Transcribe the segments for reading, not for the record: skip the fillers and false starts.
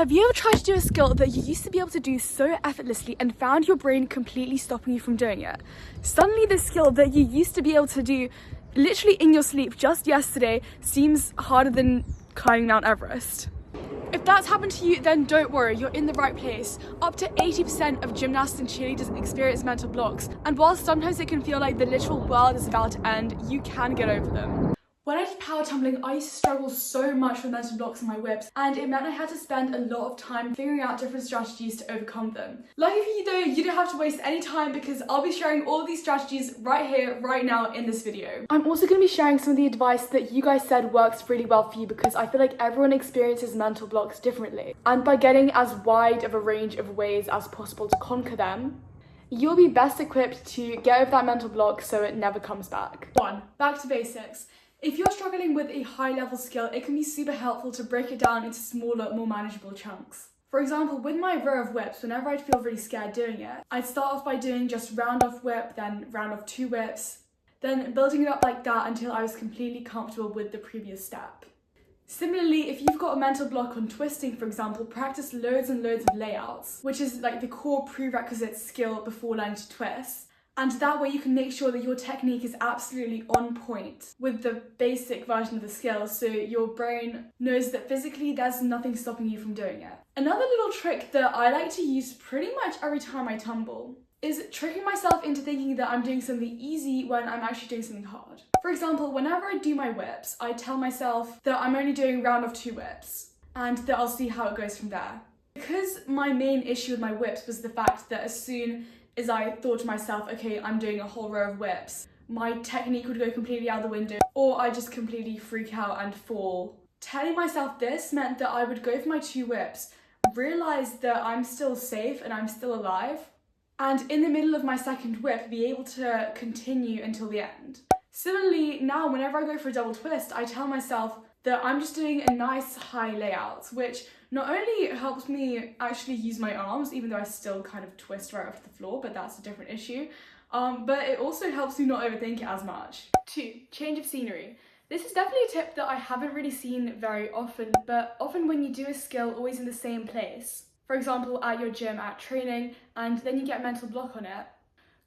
Have you ever tried to do a skill that you used to be able to do so effortlessly and found your brain completely stopping you from doing it? Suddenly this skill that you used to be able to do literally in your sleep just yesterday seems harder than climbing Mount Everest. If that's happened to you, then don't worry, you're in the right place. Up to 80% of gymnasts and cheerleaders experience mental blocks, and while sometimes it can feel like the literal world is about to end, you can get over them. When I did power tumbling, I used to struggle so much with mental blocks in my whips, and it meant I had to spend a lot of time figuring out different strategies to overcome them. Lucky for you though, you don't have to waste any time because I'll be sharing all of these strategies right here, right now in this video. I'm also going to be sharing some of the advice that you guys said works really well for you because I feel like everyone experiences mental blocks differently. And by getting as wide of a range of ways as possible to conquer them, you'll be best equipped to get over that mental block so it never comes back. 1. Back to basics. If you're struggling with a high-level skill, it can be super helpful to break it down into smaller, more manageable chunks. For example, with my row of whips, whenever I'd feel really scared doing it, I'd start off by doing just round off whip, then round off 2 whips, then building it up like that until I was completely comfortable with the previous step. Similarly, if you've got a mental block on twisting, for example, practice loads and loads of layouts, which is like the core prerequisite skill before learning to twist. And that way you can make sure that your technique is absolutely on point with the basic version of the skill so your brain knows that physically there's nothing stopping you from doing it. Another little trick that I like to use pretty much every time I tumble is tricking myself into thinking that I'm doing something easy when I'm actually doing something hard. For example, whenever I do my whips, I tell myself that I'm only doing round of 2 whips and that I'll see how it goes from there. Because my main issue with my whips was the fact that as soon as I thought to myself, okay, I'm doing a whole row of whips, my technique would go completely out the window, or I just completely freak out and fall. Telling myself this meant that I would go for my 2 whips, realize that I'm still safe and I'm still alive, and in the middle of my second whip, be able to continue until the end. Similarly, now whenever I go for a double twist, I tell myself that I'm just doing a nice high layout, which not only helps me actually use my arms, even though I still kind of twist right off the floor, but that's a different issue, but it also helps me not overthink it as much. 2. Change of scenery. This is definitely a tip that I haven't really seen very often, but often when you do a skill always in the same place, for example at your gym, at training, and then you get a mental block on it,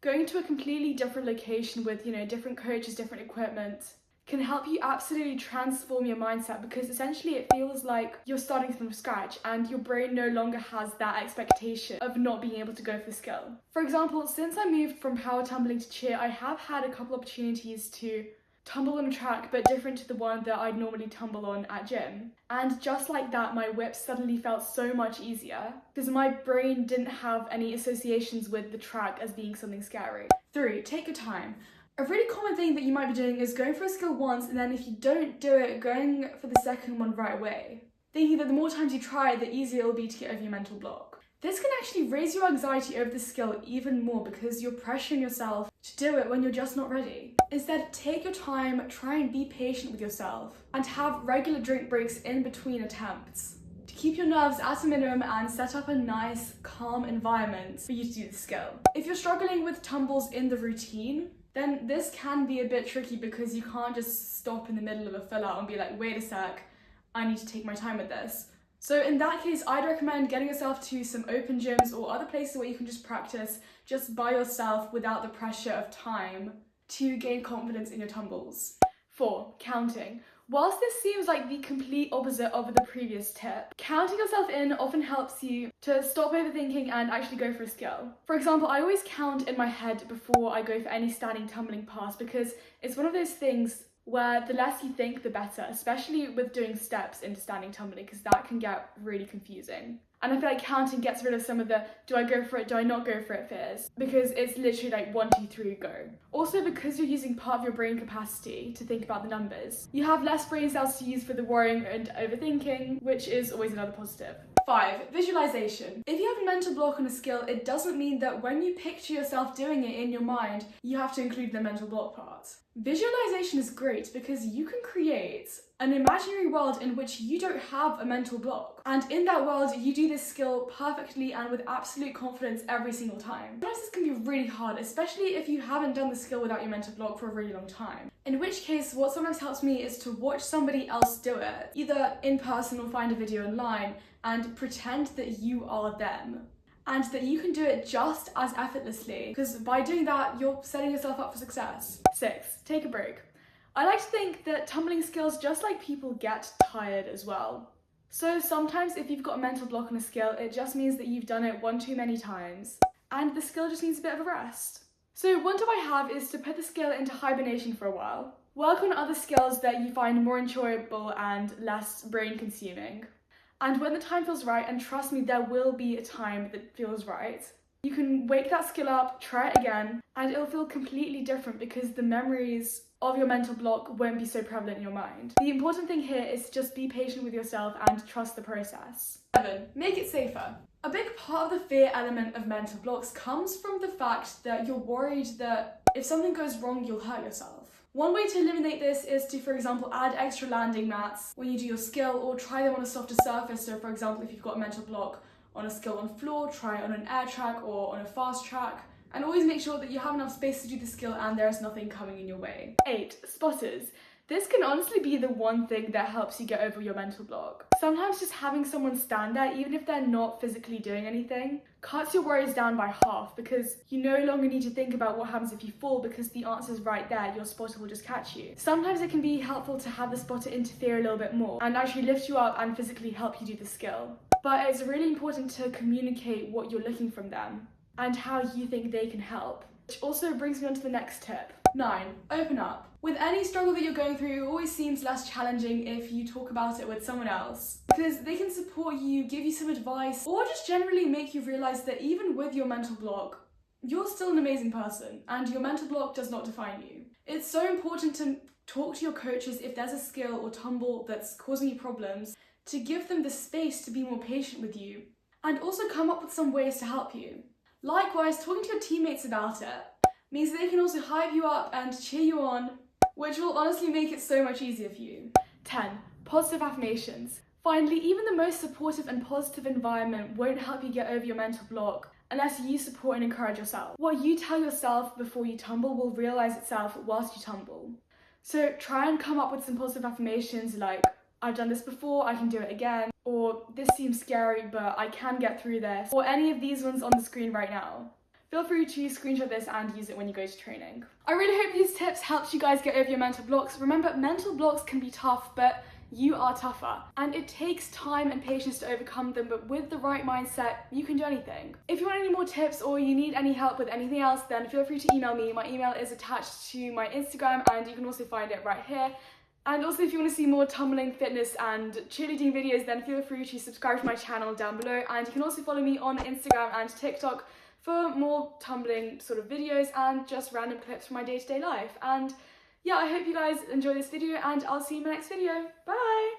going to a completely different location with, different coaches, different equipment, can help you absolutely transform your mindset because essentially it feels like you're starting from scratch and your brain no longer has that expectation of not being able to go for the skill. For example, since I moved from power tumbling to cheer, I have had a couple opportunities to tumble on a track but different to the one that I'd normally tumble on at gym. And just like that, my whip suddenly felt so much easier because my brain didn't have any associations with the track as being something scary. 3. Take your time. A really common thing that you might be doing is going for a skill once and then if you don't do it, going for the second one right away. Thinking that the more times you try it, the easier it will be to get over your mental block. This can actually raise your anxiety over the skill even more because you're pressuring yourself to do it when you're just not ready. Instead, take your time, try and be patient with yourself, and have regular drink breaks in between attempts to keep your nerves at a minimum and set up a nice, calm environment for you to do the skill. If you're struggling with tumbles in the routine, then this can be a bit tricky because you can't just stop in the middle of a fill out and be like, wait a sec, I need to take my time with this. So in that case, I'd recommend getting yourself to some open gyms or other places where you can just practice just by yourself without the pressure of time to gain confidence in your tumbles. 4. Counting. Whilst this seems like the complete opposite of the previous tip, counting yourself in often helps you to stop overthinking and actually go for a skill. For example, I always count in my head before I go for any standing tumbling pass because it's one of those things where the less you think, the better, especially with doing steps into standing tumbling because that can get really confusing. And I feel like counting gets rid of some of the do I go for it, do I not go for it fears, because it's literally like 1, 2, 3, go. Also, because you're using part of your brain capacity to think about the numbers, you have less brain cells to use for the worrying and overthinking, which is always another positive. 5. Visualization. If you have a mental block on a skill, it doesn't mean that when you picture yourself doing it in your mind, you have to include the mental block part. Visualization is great because you can create an imaginary world in which you don't have a mental block. And in that world, you do this skill perfectly and with absolute confidence every single time. Sometimes this can be really hard, especially if you haven't done the skill without your mental block for a really long time. In which case, what sometimes helps me is to watch somebody else do it, either in person or find a video online, and pretend that you are them. And that you can do it just as effortlessly, because by doing that, you're setting yourself up for success. 6, take a break. I like to think that tumbling skills, just like people, get tired as well. So sometimes if you've got a mental block on a skill, it just means that you've done it one too many times, and the skill just needs a bit of a rest. So one tip I have is to put the skill into hibernation for a while. Work on other skills that you find more enjoyable and less brain consuming. And when the time feels right, and trust me, there will be a time that feels right, you can wake that skill up, try it again, and it'll feel completely different because the memories of your mental block won't be so prevalent in your mind. The important thing here is to just be patient with yourself and trust the process. 7, make it safer. A big part of the fear element of mental blocks comes from the fact that you're worried that if something goes wrong, you'll hurt yourself. One way to eliminate this is to, for example, add extra landing mats when you do your skill, or try them on a softer surface. So for example, if you've got a mental block on a skill on floor, try it on an air track or on a fast track. And always make sure that you have enough space to do the skill and there's nothing coming in your way. 8, spotters. This can honestly be the one thing that helps you get over your mental block. Sometimes just having someone stand there, even if they're not physically doing anything, cuts your worries down by half, because you no longer need to think about what happens if you fall because the answer's right there, your spotter will just catch you. Sometimes it can be helpful to have the spotter interfere a little bit more and actually lift you up and physically help you do the skill. But it's really important to communicate what you're looking from them and how you think they can help. Which also brings me on to the next tip. 9, open up. With any struggle that you're going through, it always seems less challenging if you talk about it with someone else, because they can support you, give you some advice, or just generally make you realize that even with your mental block, you're still an amazing person and your mental block does not define you. It's so important to talk to your coaches if there's a skill or tumble that's causing you problems, to give them the space to be more patient with you, and also come up with some ways to help you. Likewise, talking to your teammates about it means they can also hype you up and cheer you on, which will honestly make it so much easier for you. 10, positive affirmations. Finally, even the most supportive and positive environment won't help you get over your mental block unless you support and encourage yourself. What you tell yourself before you tumble will realize itself whilst you tumble. So try and come up with some positive affirmations like, I've done this before, I can do it again, or this seems scary but I can get through this, or any of these ones on the screen right now. Feel free to screenshot this and use it when you go to training. I really hope these tips helped you guys get over your mental blocks. Remember, mental blocks can be tough, but you are tougher. And it takes time and patience to overcome them, but with the right mindset, you can do anything. If you want any more tips or you need any help with anything else, then feel free to email me. My email is attached to my Instagram and you can also find it right here. And also, if you want to see more tumbling, fitness and cheerleading videos, then feel free to subscribe to my channel down below. And you can also follow me on Instagram and TikTok for more tumbling sort of videos and just random clips from my day-to-day life. And yeah, I hope you guys enjoy this video and I'll see you in my next video. Bye!